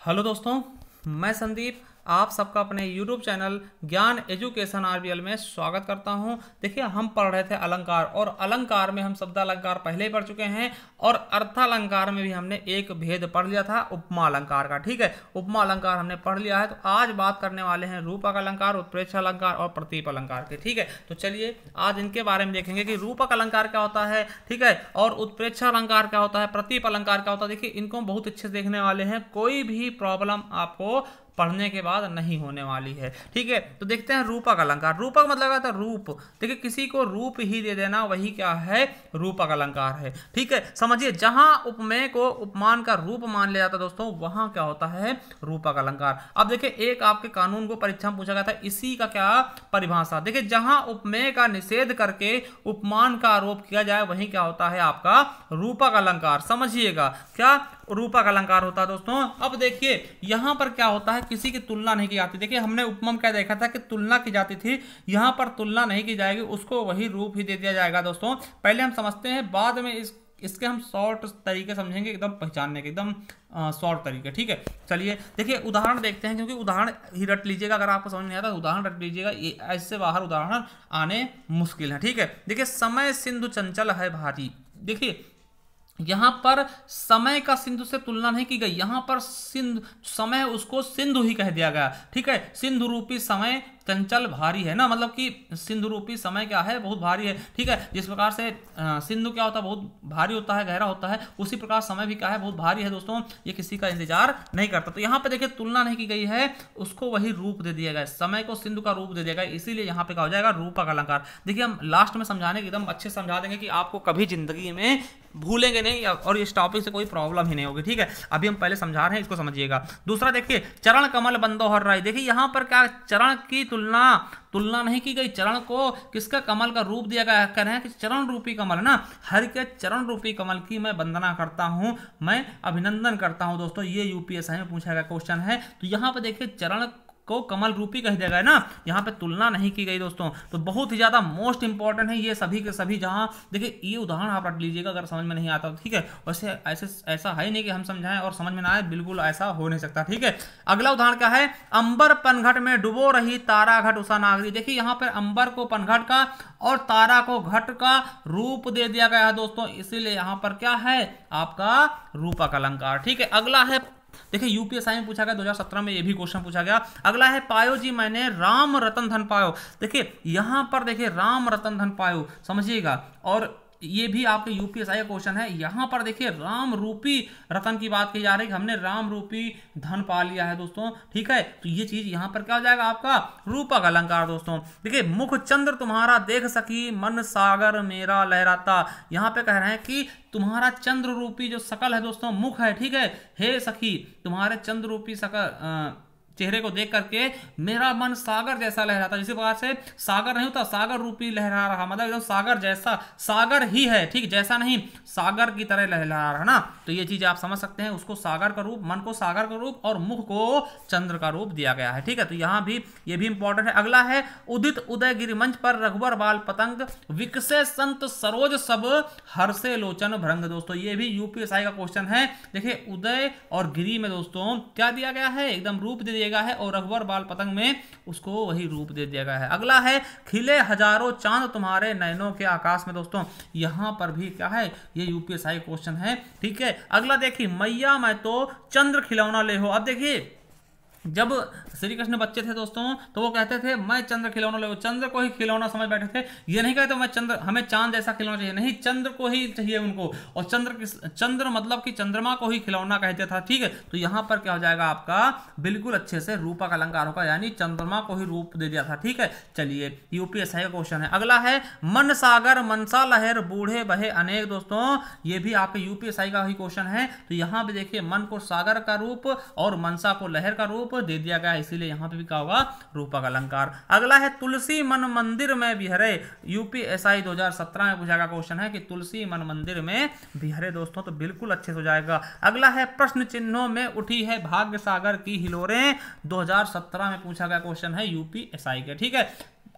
Hello दोस्तों, मैं संदीप आप सबका अपने YouTube चैनल ज्ञान एजुकेशन आरबीएल में स्वागत करता हूं। देखिए, हम पढ़ रहे थे अलंकार और अलंकार में हम शब्द अलंकार पहले ही पढ़ चुके हैं और अर्थालंकार में भी हमने एक भेद पढ़ लिया था उपमा अलंकार का। ठीक है, उपमा अलंकार हमने पढ़ लिया है। तो आज बात करने वाले हैं रूपक अलंकार, उत्प्रेक्षा अलंकार और प्रतीप अलंकार के। ठीक है, तो चलिए आज इनके बारे में देखेंगे कि रूपक अलंकार क्या होता है, ठीक है, और उत्प्रेक्षा अलंकार क्या होता है, प्रतीप अलंकार क्या होता है। देखिए, इनको बहुत अच्छे से देखने वाले हैं, कोई भी प्रॉब्लम आपको पढ़ने के बाद नहीं होने वाली है। ठीक है, तो देखते हैं रूपक अलंकार। रूपक मतलब क्या होता है? रूप। देखिए, किसी को रूप ही दे देना वही क्या है? रूपक अलंकार है। ठीक है, समझिए, जहां उपमेय को उपमान का रूप मान लिया जाता है दोस्तों, वहां क्या होता है? रूपक अलंकार। अब देखिए, एक आपके कानून को परीक्षा में पूछा गया था, इसी का क्या परिभाषा। देखिए, जहां उपमेय का निषेध करके उपमान का आरोप किया जाए वही क्या होता है? आपका रूपक अलंकार। समझिएगा, क्या रूपक अलंकार होता है दोस्तों। अब देखिए, यहां पर क्या होता है? किसी की तुलना नहीं की जाती। देखिए, हमने उपमा में क्या देखा था कि तुलना की जाती थी, यहां पर तुलना नहीं की जाएगी, उसको वही रूप ही दे दिया जाएगा दोस्तों। पहले हम समझते हैं, बाद में इसके हम शॉर्ट तरीके समझेंगे, एकदम पहचानने के एकदम शॉर्ट तरीके। ठीक है, चलिए देखिए उदाहरण देखते हैं, क्योंकि उदाहरण ही रट लीजिएगा। अगर आपको समझ नहीं आता उदाहरण रट लीजिएगा, ये ऐसे बाहर उदाहरण आने मुश्किल है। ठीक है, देखिए, समय सिंधु चंचल है भारी। देखिए, यहां पर समय का सिंधु से तुलना नहीं की गई, यहां पर सिंधु समय उसको सिंधु ही कह दिया गया। ठीक है, सिंधु रूपी समय चंचल भारी है ना, मतलब कि सिंधु रूपी समय क्या है? बहुत भारी है। ठीक है, जिस प्रकार से सिंधु क्या होता है? बहुत भारी होता है, गहरा होता है, उसी प्रकार समय भी क्या है? बहुत भारी है दोस्तों, ये किसी का इंतजार नहीं करता। तो यहाँ पे देखिए, तुलना नहीं की गई है, उसको वही रूप दे दिया गया, समय को सिंधु का रूप दे दिया गया, इसीलिए यहाँ पे क्या हो जाएगा? रूपक अलंकार। देखिए, हम लास्ट में समझाने के एकदम अच्छे समझा देंगे कि आपको कभी जिंदगी में भूलेंगे नहीं और इस टॉपिक से कोई प्रॉब्लम ही नहीं होगी। ठीक है, अभी हम पहले समझा रहे हैं, इसको समझिएगा। दूसरा देखिए, चरण कमल बंदो हर राय। देखिए, यहां पर क्या चरण की तुलना नहीं की गई, चरण को किसका? कमल का रूप दिया गया। कह रहे हैं कि चरण रूपी कमल है ना, हर के चरण रूपी कमल की मैं वंदना करता हूं, मैं अभिनंदन करता हूं दोस्तों। ये यूपीएससी में पूछा गया क्वेश्चन है। तो यहां पर देखिए, चरण को कमल रूपी कह दिया गया ना, यहाँ पे तुलना नहीं की गई दोस्तों। तो बहुत ही ज्यादा मोस्ट इंपॉर्टेंट है ये सभी के सभी। जहां देखिए, ये उदाहरण आप रख लीजिएगा अगर समझ में नहीं आता तो। ठीक है, वैसे ऐसा है नहीं कि हम समझाएं और समझ में ना आए, बिल्कुल ऐसा हो नहीं सकता। ठीक है, अगला उदाहरण क्या है? अंबर पनघट में डुबो रही तारा घट उषा नागरी। देखिए, यहाँ पर अंबर को पनघट का और तारा को घट का रूप दे दिया गया है दोस्तों, इसीलिए यहाँ पर क्या है? आपका रूपक अलंकार। ठीक है, अगला है, देखिए यूपीएससी में पूछा गया 2017 में, ये भी क्वेश्चन पूछा गया। अगला है, पायो जी मैंने राम रतन धन पायो। देखिए, यहां पर देखिए राम रतन धन पायो, समझिएगा, और ये भी आपके यूपीएससी का क्वेश्चन है। यहां पर देखिए, राम रूपी रतन की बात की जा रही है, हमने राम रूपी धन पा लिया है दोस्तों। ठीक है, तो ये चीज यहां पर क्या हो जाएगा? आपका रूपक अलंकार दोस्तों। देखिए, मुख चंद्र तुम्हारा देख सकी, मन सागर मेरा लहराता। यहां पे कह रहे हैं कि तुम्हारा चंद्र रूपी जो शकल है दोस्तों, मुख है, ठीक है, हे सखी, तुम्हारे चंद्र रूपी शकल चेहरे को देख करके मेरा मन सागर जैसा लहराता। जिस प्रकार से सागर नहीं होता, सागर रूपी लहरा रहा, मतलब एकदम सागर जैसा, सागर ही है, ठीक, जैसा नहीं, सागर की तरह लहरा रहा ना। तो ये चीज आप समझ सकते हैं, उसको सागर का रूप, मन को सागर का रूप और मुख को चंद्र का रूप दिया गया है। ठीक है, तो यहां भी ये भी इंपॉर्टेंट है। अगला है, उदित उदय गिरिमंच पर रघुवर बाल पतंग, विकसे संत सरोज सब हर्षे लोचन भृंग। दोस्तों, ये भी यूपीएससी का क्वेश्चन है। देखिए, उदय और गिरी में दोस्तों क्या दिया गया है? एकदम रूप दे दिया है, और रघुवर बाल पतंग में उसको वही रूप दे दिया गया है। अगला है, खिले हजारों चांद तुम्हारे नयनों के आकाश में। दोस्तों, यहां पर भी क्या है? ये यूपीएससी क्वेश्चन है। ठीक है, अगला देखिए, मैया मैं तो चंद्र खिलौना ले हो। अब देखिए, जब श्री कृष्ण बच्चे थे दोस्तों, तो वो कहते थे मैं चंद्र खिलौना ले, चंद्र को ही खिलौना समझ बैठे थे। ये नहीं कहते मैं चंद्र, हमें चांद जैसा खिलौना चाहिए, नहीं, चंद्र को ही चाहिए उनको, और चंद्र मतलब कि चंद्रमा को ही खिलौना कहते था। ठीक है, तो यहां पर क्या हो जाएगा? आपका बिल्कुल अच्छे से रूपक अलंकार होगा, यानी चंद्रमा को ही रूप दे दिया था। ठीक है, चलिए यूपीएससी का क्वेश्चन है। अगला है, मन सागर मनसा लहर बूढ़े बहे अनेक। दोस्तों, ये भी आपके यूपीएससी का ही क्वेश्चन है। तो यहां पे देखिए, मन को सागर का रूप और मनसा को लहर का रूप दे दिया गया, इसीलिए यहां पे भी क्या होगा? रूपक अलंकार। अगला है, तुलसी मन मंदिर में बिहरे। यूपीएससी 2017 में पूछा गया क्वेश्चन है कि तुलसी मन मंदिर में बिहरे। दोस्तों, तो बिल्कुल अच्छे से हो जाएगा। अगला है, प्रश्न चिन्हों में उठी है भाग्य सागर की हिलोरें। 2017 में पूछा गया क्वेश्चन है यूपीएससी के। ठीक है,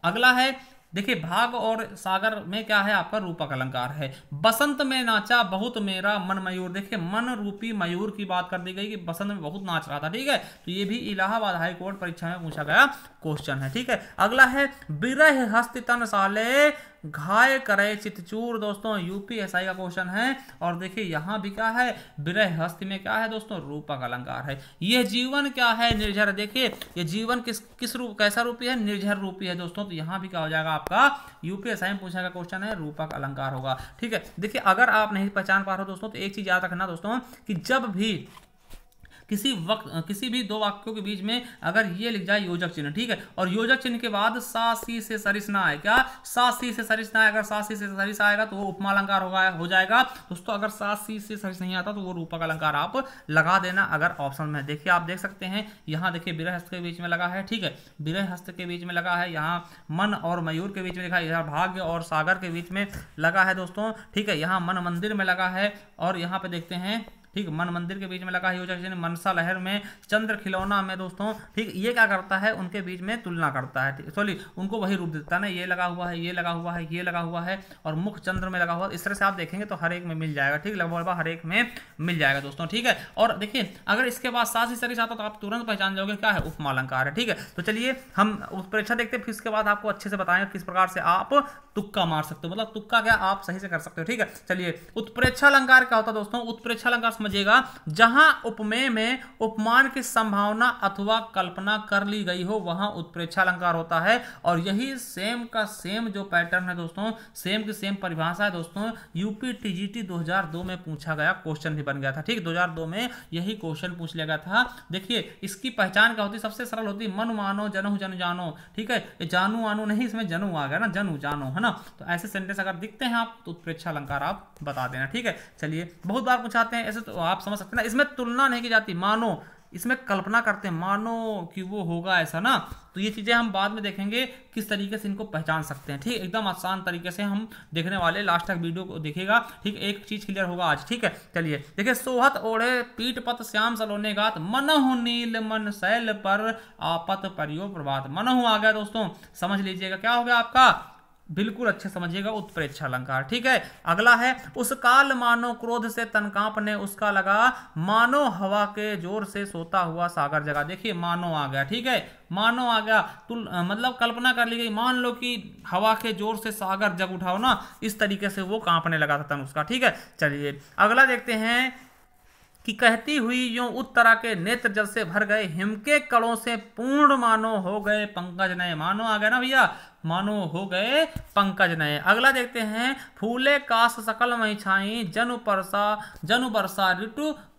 अगला है, देखिए भाग और सागर में क्या है आपका रूपक अलंकार है। बसंत में नाचा बहुत मेरा मन मयूर, देखिए मन रूपी मयूर की बात कर दी गई कि बसंत में बहुत नाच रहा था, ठीक है। तो ये भी इलाहाबाद हाई कोर्ट परीक्षा में पूछा गया क्वेश्चन है, ठीक है। अगला है बिरह हस्त तन साले घाय करे चितचूर, दोस्तों यूपीएसआई का क्वेश्चन है। और देखिए यहां भी क्या है, विरह हस्त में क्या है दोस्तों, रूपक अलंकार है। यह जीवन क्या है, निर्झर, देखिए ये जीवन किस रूप, कैसा रूपी है, निर्झर रूपी है दोस्तों। तो यहां भी क्या हो जाएगा आपका, यूपीएसआई में पूछा गया क्वेश्चन है, रूपक अलंकार होगा, ठीक है। देखिए अगर आप नहीं पहचान पा रहे हो दोस्तों, तो एक चीज याद रखना दोस्तों कि जब भी किसी भी दो वाक्यों के बीच में अगर ये लिख जाए योजक चिन्ह, ठीक है, और योजक चिन्ह के बाद सा सी से सरिस ना आए, क्या सा सी से सरिस ना आए, अगर सा सी से सरिस आएगा तो वो उपमा अलंकार हो जाएगा दोस्तों। अगर सा सी से सरिस नहीं आता तो वो रूपक अलंकार आप लगा देना अगर ऑप्शन में। देखिए आप देख सकते हैं यहाँ, देखिए विरह हस्त के बीच में लगा है, ठीक है, विरह हस्त के बीच में लगा है, यहाँ मन और मयूर के बीच में लिखा है, यहाँ भाग्य और सागर के बीच में लगा है दोस्तों, ठीक है, यहाँ मन मंदिर में लगा है, और यहाँ पे देखते हैं, ठीक, मन मंदिर के बीच में लगा है योजक चिन्ह, मनसा लहर में, चंद्र खिलौना में दोस्तों, ठीक, ये क्या करता है, उनके बीच में तुलना करता है, सॉरी उनको वही रूप देता है ना, ये लगा हुआ है, ये लगा हुआ है, ये लगा हुआ है, और मुख चंद्र में लगा हुआ है। इस तरह से आप देखेंगे तो हर एक में मिल जाएगा, ठीक, लगभग हर एक में मिल जाएगा दोस्तों, ठीक है। और देखिए अगर इसके बाद साथ ही सरिस आता तो आप तुरंत पहचान जाओगे क्या है, उपमा अलंकार है, ठीक है। तो चलिए हम उस परीक्षा देखते हैं, फिर इसके बाद आपको अच्छे से बताएंगे किस प्रकार से आप तुक्का मार सकते हो, मतलब तुक्का क्या आप सही से कर सकते हो, ठीक है। चलिए उत्प्रेक्षा अलंकार क्या होता है दोस्तों, उत्प्रेक्षा अलंकार समझिएगा, जहां उपमेय में उपमान की संभावना अथवा कल्पना कर ली गई हो वहां उत्प्रेक्षा अलंकार होता है। और यही सेम का सेम जो पैटर्न है दोस्तों, सेम की सेम परिभाषा है दोस्तों, यूपी टीजीटी 2002 में पूछा गया क्वेश्चन भी बन गया था, ठीक, 2002 में यही क्वेश्चन पूछ लिया गया था। देखिए इसकी पहचान क्या होती है, सबसे सरल होती है, मन मानो जनहु जन जानो, ठीक है, ये जानू वानू नहीं, इसमें जनू आ गया ना, जनू जानो, है ना। तो ऐसे सेंटेंस अगर दिखते हैं आप तो उत्प्रेक्षा अलंकार आप बता देना, ठीक है। चलिए बहुत बार पूछाते हैं ऐसे, तो आप समझ सकते हैं ना, इसमें तुलना नहीं की जाती, मानो, इसमें कल्पना करते हैं, मानो कि वो होगा ऐसा ना। तो ये चीजें हम बाद में देखेंगे किस तरीके से इनको पहचान सकते हैं, ठीक, एकदम आसान तरीके से हम देखने वाले, लास्ट तक वीडियो को देखिएगा, ठीक, एक चीज क्लियर होगा आज, ठीक है। चलिए देखिए, सोहत ओढ़े पीठ पत श्याम सलोने गात, मनहु नील मन शैल पर आपत परियो प्रभात, मनहु आ गया दोस्तों, समझ लीजिएगा क्या हो गया आपका, बिल्कुल अच्छे समझिएगा, उत्प्रेक्षा अलंकार, ठीक है। अगला है, उस काल मानो क्रोध से तन कांपने उसका लगा, मानो हवा के जोर से सोता हुआ सागर जगा, देखिए मानो आ गया, ठीक है, मानो आ गया, मतलब कल्पना कर ली गई, मान लो कि हवा के जोर से सागर जग उठाओ ना, इस तरीके से वो कांपने लगा था तन उसका, ठीक है। चलिए अगला देखते हैं कि कहती हुई यूं उत्तरा के नेत्र जल से भर गए, हिम के कणों से पूर्ण मानो हो गए पंकज नए, मानो आ गया ना भैया, मानो हो गए पंकज नए। अगला देखते हैं, फूले काश सकल मई छाई, जनु बरसा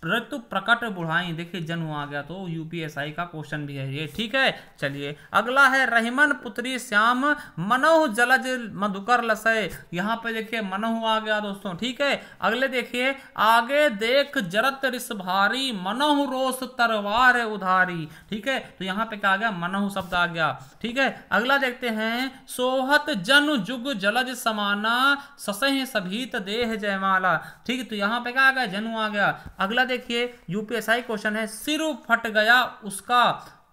ऋतु प्रकट बुढ़ाई, देखिए जनु आ गया तो यूपीएसआई का क्वेश्चन भी है ये, ठीक है। चलिए अगला है, रहीमन पुत्री श्याम मनहु जलज मधुकर लसय, यहाँ पे देखिए मनहु आ गया दोस्तों, ठीक है। अगले देखिए, आगे देख जरत रिस भारी, मनहु रोष तरवार उधारी, ठीक है। तो यहाँ पे क्या आ गया, मनहु शब्द आ गया, ठीक है। अगला देखते हैं, सोहत जनु जुग जलज समाना, ससह सभीत देह जयमाला, ठीक है। तो यहाँ पे क्या आ गया, जनु आ गया। अगला देखिए यूपीएसआई क्वेश्चन है, सिर फट गया उसका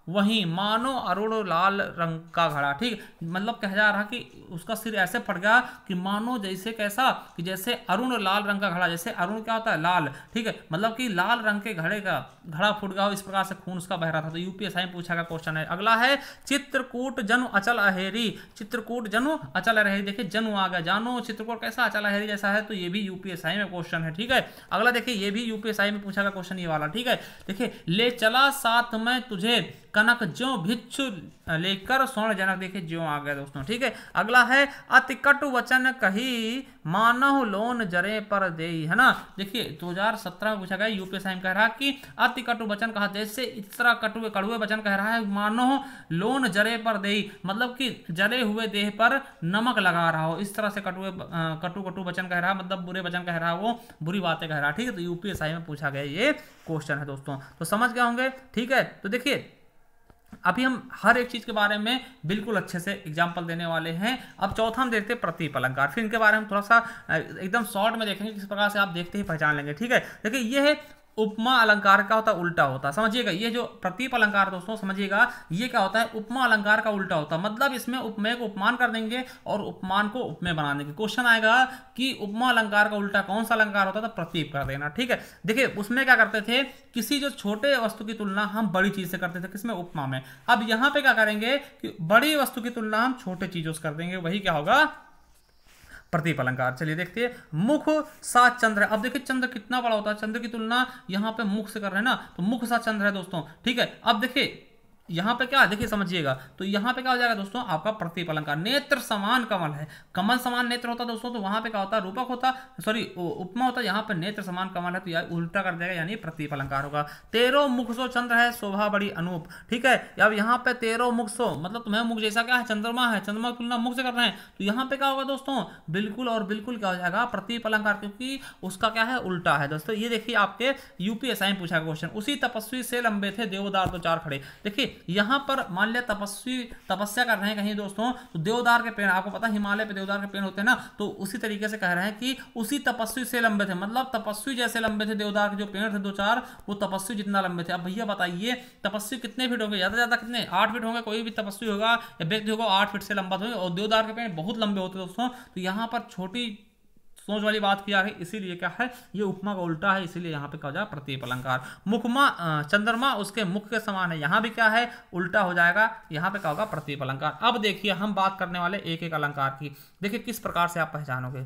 वहीं मानो अरुण लाल रंग का घड़ा, ठीक, मतलब कह जा रहा कि उसका सिर ऐसे फट गया कि मानो जैसे कैसा, कि जैसे अरुण लाल रंग का घड़ा, जैसे अरुण क्या होता है, लाल, ठीक है, मतलब कि लाल रंग के घड़ा फूट गया हो, इस प्रकार से खून उसका बह रहा था। तो यूपीएसआई में पूछा गया क्वेश्चन है। अगला है, चित्रकूट जनु अचल अहेरी, चित्रकूट जनु अचल अहेरी, देखिए जनु आ गया, जानो चित्रकूट कैसा अचल अहेरी जैसा है, तो ये भी यूपीएसआई में क्वेश्चन है, ठीक है। अगला देखिए, ये भी यूपीएसआई में पूछा गया क्वेश्चन ये वाला, ठीक है। देखिए, ले चला साथ में तुझे कनक ज्यों भिक्षु लेकर स्वर्ण जनक, देखिए ज्यों आ गया दोस्तों, ठीक है। अगला है, अति कटु वचन कही मानहु लोन जरे पर देई, है ना। देखिए 2017 में पूछा गया, यूपीएसआई में कह रहा कि अति कटु वचन कहा, जैसे इस तरह कड़ुए वचन कह रहा है, मानो लोन जरे पर देई, मतलब कि जले हुए देह पर नमक लगा रहा हो, इस तरह से कटु वचन कह रहा है, मतलब बुरे वचन कह रहा है, वो बुरी बातें कह रहा है, ठीक है। तो यूपीएसआई में पूछा गया ये क्वेश्चन है दोस्तों, तो समझ गए होंगे, ठीक है। तो देखिए अभी हम हर एक चीज के बारे में बिल्कुल अच्छे से एग्जाम्पल देने वाले हैं। अब चौथा हम देखते हैं प्रतीप अलंकार, फिर इनके बारे में थोड़ा सा एकदम शॉर्ट में देखेंगे, किस प्रकार से आप देखते ही पहचान लेंगे, ठीक है। देखिए ये है उपमा अलंकार का होता है उल्टा होता है, समझिएगा। ये जो प्रतीप अलंकार दोस्तों समझिएगा, ये क्या होता है, उपमा अलंकार का उल्टा होता है। मतलब इसमें उपमेय को उपमान कर देंगे और उपमान को उपमेय बना देंगे। क्वेश्चन आएगा कि उपमा अलंकार का उल्टा कौन सा अलंकार होता है, तो प्रतीप कर देना, ठीक है। देखिए उसमें क्या करते थे, किसी जो छोटे वस्तु की तुलना हम बड़ी चीज से करते थे, किसमें, उपमा में। अब यहां पे क्या करेंगे कि बड़ी वस्तु की तुलना हम छोटे चीजों से कर देंगे, वही क्या होगा, प्रतीप अलंकार। चलिए देखते हैं, मुख सा चंद्र है। अब देखिए चंद्र कितना बड़ा होता है, चंद्र की तुलना यहां पे मुख से कर रहे हैं ना, तो मुख सा चंद्र है दोस्तों, ठीक है। अब देखिए यहां पे क्या है, देखिए समझिएगा, तो यहां पे क्या हो जाएगा दोस्तों, आपका प्रतीप अलंकार। नेत्र समान कमल है, कमल समान नेत्र होता है दोस्तों, तो वहां पे क्या होता है, रूपक होता, सॉरी उपमा होता है। यहाँ पे नेत्र समान कमल है, तो यार उल्टा कर देगा, यानी प्रतीप अलंकार होगा। तेरो मुख सो चंद्र है, शोभा बड़ी अनूप, ठीक है। अब यहाँ पे तेरो मुख सो मतलब तुम्हें मुख जैसा क्या है, चंद्रमा है, चंद्रमा की तुलना मुख से कर रहे हैं, तो यहाँ पे क्या होगा दोस्तों, बिल्कुल और बिल्कुल क्या हो जाएगा, प्रतीप अलंकार, क्योंकि उसका क्या है, उल्टा है दोस्तों। ये देखिए आपके यूपीएसआई में पूछा क्वेश्चन, उसी तपस्वी से लंबे थे देवदार तो चार खड़े। देखिए यहाँ पर मान लिया तपस्वी तपस्या कर रहे हैं कहीं दोस्तों, तो देवदार के पेड़, आपको पता है हिमालय पे देवदार के पेड़ होते हैं ना, तो उसी तरीके से कह रहे हैं कि उसी तपस्वी से लंबे थे, मतलब तपस्वी जैसे लंबे थे देवदार के जो पेड़ थे दो चार, वो तपस्वी जितना लंबे थे। अब भैया बताइए तपस्वी कितने फीट होंगे, ज्यादा ज्यादा कितने, 8 फीट होंगे, कोई भी तपस्वी होगा या व्यक्ति होगा 8 फीट से लंबा होंगे, और देवदार के पेड़ बहुत लंबे होते हैं दोस्तों। तो यहाँ पर छोटी सोच वाली बात किया है, इसीलिए क्या है, ये उपमा का उल्टा है, इसीलिए यहाँ पे क्या हो जाएगा, प्रतीप अलंकार। मुखमा चंद्रमा उसके मुख के समान है, यहाँ भी क्या है, उल्टा हो जाएगा, यहाँ पे क्या होगा, प्रतीप अलंकार। अब देखिए हम बात करने वाले एक एक अलंकार की, देखिए किस प्रकार से आप पहचानोगे।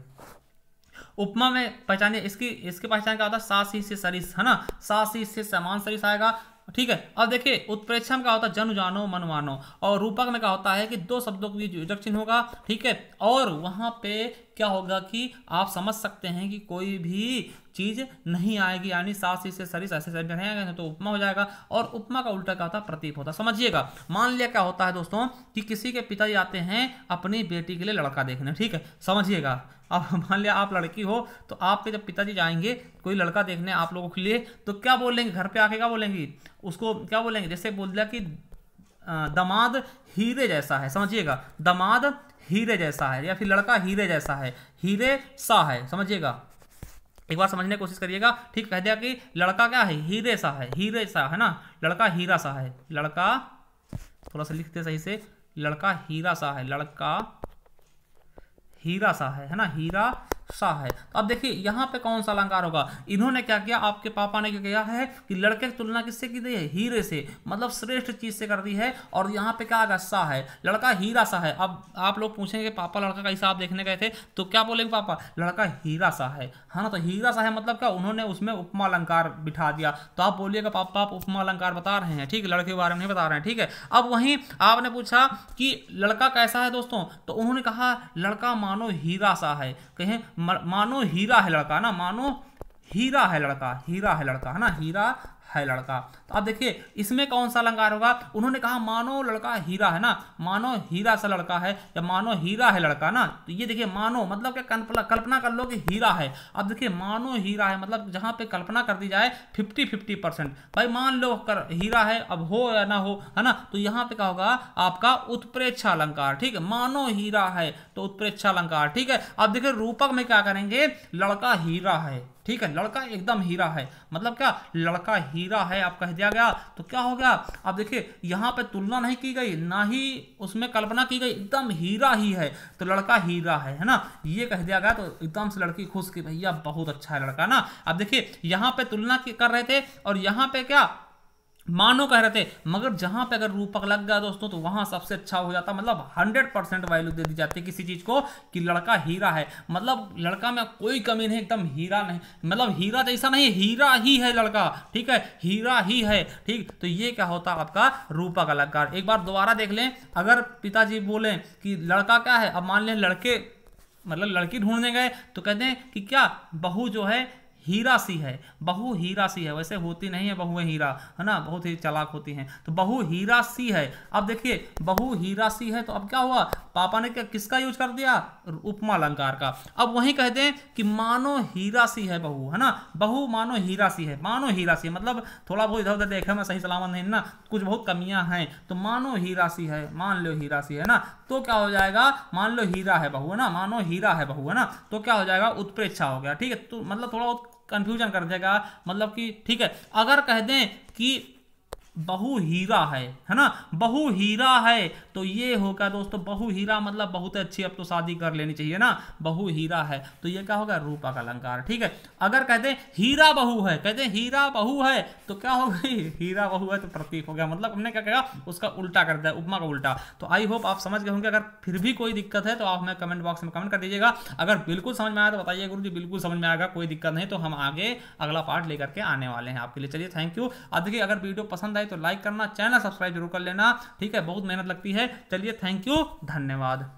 उपमा में पहचानिए, इसकी पहचान क्या होता है, सासी से सरिस, है ना, सासी से समान सरिस आएगा, ठीक है। अब देखिए उत्प्रेक्षा में क्या होता है, जन जानो मन मानो, और रूपक में क्या होता है कि दो शब्दों के बीच योजक चिन्ह होगा, ठीक है। और वहां पे क्या होगा कि आप समझ सकते हैं कि कोई भी चीज नहीं आएगी, यानी सासी से सरिस ऐसे नहीं आएगा तो उपमा हो जाएगा। और उपमा का उल्टा क्या होता है, प्रतीप होता है, समझिएगा। मान लिया क्या होता है दोस्तों कि किसी के पिताजी आते हैं अपनी बेटी के लिए लड़का देखने, ठीक है, समझिएगा। अब मान लिया आप लड़की हो, तो आपके जब पिताजी जाएंगे कोई लड़का देखने आप लोगों के लिए, तो क्या बोलेंगे, घर पे आके क्या बोलेंगे, उसको क्या बोलेंगे, जैसे बोल दिया कि दामाद हीरे जैसा है, समझिएगा, दामाद हीरे जैसा है, या फिर लड़का हीरे जैसा है, हीरे सा है, समझिएगा। एक बार समझने की कोशिश करिएगा, ठीक, कह दिया कि लड़का क्या है, हीरे सा है, हीरे सा है ना, लड़का हीरा सा है, लड़का, थोड़ा सा लिखते सही से, लड़का हीरा सा है, लड़का हीरा सा है ना, हीरा सा है। तो अब देखिए यहाँ पे कौन सा अलंकार होगा, इन्होंने क्या किया, आपके पापा ने क्या किया है कि लड़के की तुलना किससे की दी है, हीरे से, मतलब श्रेष्ठ चीज से कर दी है, और यहाँ पे क्या आ गया, सा है, लड़का हीरा सा है। अब आप लोग पूछेंगे पापा लड़का का हिसाब देखने गए थे, तो क्या बोलेंगे पापा, लड़का हीरा सा है ना, तो हीरा सा है मतलब क्या, उन्होंने उसमें उपमा अलंकार बिठा दिया। तो आप बोलिएगा पापा आप उपमा अलंकार बता रहे हैं, ठीक है, लड़के के बारे में नहीं बता रहे हैं, ठीक है। अब वहीं आपने पूछा कि लड़का कैसा है दोस्तों, तो उन्होंने कहा लड़का मानो हीरा सा है, कहें मानो हीरा है लड़का ना, मानो हीरा है लड़का, हीरा है लड़का, है ना, हीरा है लड़का। तो अब देखिए इसमें कौन सा अलंकार होगा, उन्होंने कहा मानो लड़का हीरा है ना, मानो हीरा सा लड़का है, या मानो हीरा है लड़का ना, तो ये देखिए मानो मतलब क्या, कल्पना कर लो कि हीरा है। अब देखिए मानो हीरा है मतलब जहां पे कल्पना कर दी जाए 50-50%, भाई मान लो कर हीरा है, अब हो या ना हो, है ना, तो यहाँ पे क्या होगा आपका उत्प्रेक्षा अलंकार, ठीक है, मानो हीरा है तो उत्प्रेक्षा अलंकार, ठीक है। अब देखिए रूपक में क्या करेंगे, लड़का हीरा है, ठीक है, लड़का एकदम हीरा है, मतलब क्या, लड़का हीरा है आप कह दिया गया, तो क्या हो गया, अब देखिए यहाँ पे तुलना नहीं की गई, ना ही उसमें कल्पना की गई, एकदम हीरा ही है, तो लड़का हीरा है ना, ये कह दिया गया, तो एकदम से लड़की खुश की भैया बहुत अच्छा है लड़का ना। अब देखिए यहाँ पे तुलना कर रहे थे, और यहाँ पे क्या मानो कह रहे थे, मगर जहां पे अगर रूपक लग गया दोस्तों तो वहां सबसे अच्छा हो जाता, मतलब 100% वैल्यू दे दी जाती है किसी चीज को कि लड़का हीरा है, मतलब लड़का में कोई कमी नहीं, एकदम हीरा नहीं, मतलब हीरा जैसा नहीं, हीरा ही है लड़का, ठीक है, हीरा ही है, ठीक। तो ये क्या होता है आपका रूपक अलंकार। एक बार दोबारा देख लें, अगर पिताजी बोले कि लड़का क्या है, अब मान लें लड़के मतलब लड़की ढूंढने गए, तो कहते हैं कि क्या बहू जो है हीरा सी है, बहू हीरा सी है, वैसे होती नहीं है बहुएं हीरा, है ना, बहुत ही चालाक होती हैं, तो बहू हीरा सी है। अब देखिए बहू हीरा सी है, तो अब क्या हुआ, पापा ने क्या किसका यूज कर दिया, उपमा अलंकार का। अब वहीं कहते हैं कि मानो हीरा सी है बहू, है ना, बहू मानो हीरा सी है, मानो हीरा सी मतलब थोड़ा बहुत इधर उधर देखा मैं सही सलामत नहीं ना, कुछ बहुत कमियां हैं, तो मानो हीरा सी है, मान लो हीरा सी है ना, तो क्या हो जाएगा, मान लो हीरा है बहू, है ना, मानो हीरा है बहू, है ना, तो क्या हो जाएगा, उत्प्रेक्षा हो गया। ठीक है, तो मतलब थोड़ा बहुत कंफ्यूजन कर देगा, मतलब कि ठीक है। अगर कह दें कि बहु हीरा है ना, बहु हीरा है, तो ये होगा दोस्तों, बहु हीरा मतलब बहुत अच्छी, अब तो शादी कर लेनी चाहिए ना, बहु हीरा है, तो ये क्या होगा, रूपक अलंकार। ठीक है, अगर कहते हैं हीरा बहू है, कहते हैं हीरा बहू है, तो क्या हो गई, हीरा बहू है तो प्रतीक हो गया, मतलब हमने क्या कहा, उसका उल्टा कर दिया, उपमा का उल्टा। तो आई होप आप समझ गए होंगे। अगर फिर भी कोई दिक्कत है तो आप हमें कमेंट बॉक्स में कमेंट कर दीजिएगा। अगर बिल्कुल समझ में आया तो बताइए गुरुजी बिल्कुल समझ में आएगा, कोई दिक्कत नहीं, तो हम आगे अगला पार्ट लेकर के आने वाले हैं आपके लिए। चलिए थैंक यू। अब देखिए अगर वीडियो पसंद आई तो लाइक करना, चैनल सब्सक्राइब जरूर कर लेना। ठीक है, बहुत मेहनत लगती है। चलिए थैंक यू, धन्यवाद।